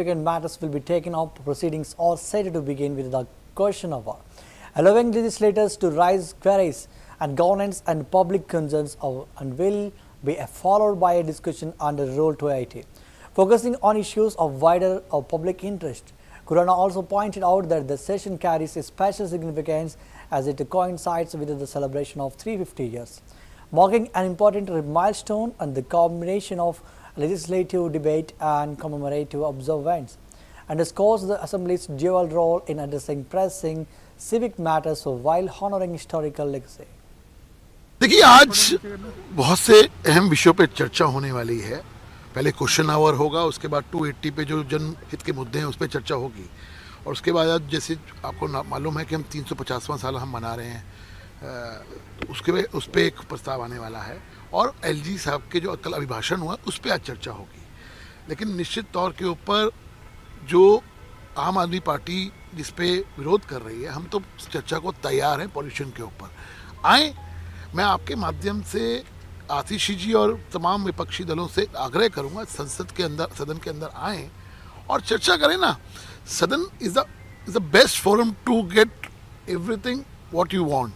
significant matters will be taken up. Proceedings are set to begin with the question hour, allowing legislators to raise queries and governance and public concerns and will be followed by a discussion under Rule 280, focusing on issues of wider public interest. Khurana also pointed out that the session carries a special significance as it coincides with the celebration of 350 years, marking an important milestone and the combination of legislative debate and commemorative observance, underscores the Assembly's dual role in addressing pressing civic matters while honoring historical legacy. देखिए, आज बहुत से अहम विषयों पे चर्चा होने वाली है। पहले क्वेश्चन आवर होगा, उसके बाद 280 पे जो जनहित के मुद्दे हैं उस पर चर्चा होगी, और उसके बाद आज जैसे आपको मालूम है कि हम 350वां साल हम मना रहे हैं, उस पर एक प्रस्ताव आने वाला है, और एलजी साहब के जो कल अभिभाषण हुआ उस पर आज चर्चा होगी। लेकिन निश्चित तौर के ऊपर जो आम आदमी पार्टी जिस पे विरोध कर रही है, हम तो चर्चा को तैयार हैं पॉल्यूशन के ऊपर। आए, मैं आपके माध्यम से आतिशी जी और तमाम विपक्षी दलों से आग्रह करूंगा, सदन के अंदर आएँ और चर्चा करें ना। सदन is the best forum to get everything what you want.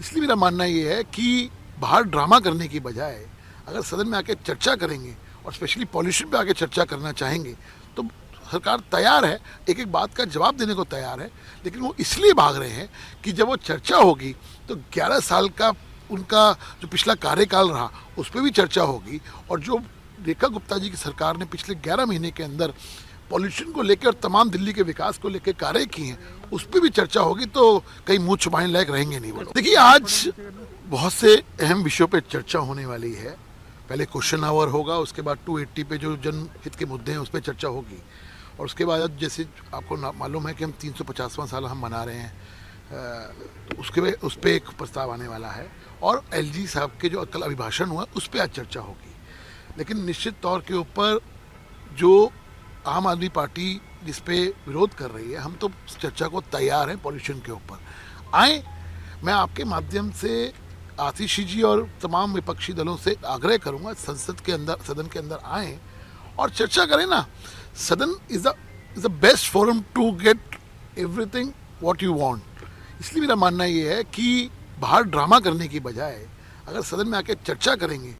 इसलिए मेरा मानना ये है कि बाहर ड्रामा करने की बजाय अगर सदन में आके चर्चा करेंगे और स्पेशली पॉल्यूशन पे आके चर्चा करना चाहेंगे तो सरकार तैयार है, एक एक बात का जवाब देने को तैयार है। लेकिन वो इसलिए भाग रहे हैं कि जब वो चर्चा होगी तो 11 साल का उनका जो पिछला कार्यकाल रहा उस पर भी चर्चा होगी, और जो रेखा गुप्ता जी की सरकार ने पिछले 11 महीने के अंदर पॉल्यूशन को लेकर और तमाम दिल्ली के विकास को लेकर कार्य किए हैं उस पर भी चर्चा होगी, तो कहीं मुँह छुपाने लायक रहेंगे नहीं वो लोग। देखिए, आज बहुत से अहम विषयों पे चर्चा होने वाली है। पहले क्वेश्चन आवर होगा, उसके बाद 280 पे जो जनहित के मुद्दे हैं उस पर चर्चा होगी, और उसके बाद जैसे आपको मालूम है कि हम 350वां साल हम मना रहे हैं, उस पर एक प्रस्ताव आने वाला है, और एलजी साहब के जो कल अभिभाषण हुआ उस पर आज चर्चा होगी। लेकिन निश्चित तौर के ऊपर जो आम आदमी पार्टी जिस पे विरोध कर रही है, हम तो चर्चा को तैयार हैं पॉल्यूशन के ऊपर। आए, मैं आपके माध्यम से आतिशी जी और तमाम विपक्षी दलों से आग्रह करूंगा, सदन के अंदर आएँ और चर्चा करें ना। सदन is the best forum to get everything what you want. इसलिए मेरा मानना ये है कि बाहर ड्रामा करने की बजाय अगर सदन में आके चर्चा करेंगे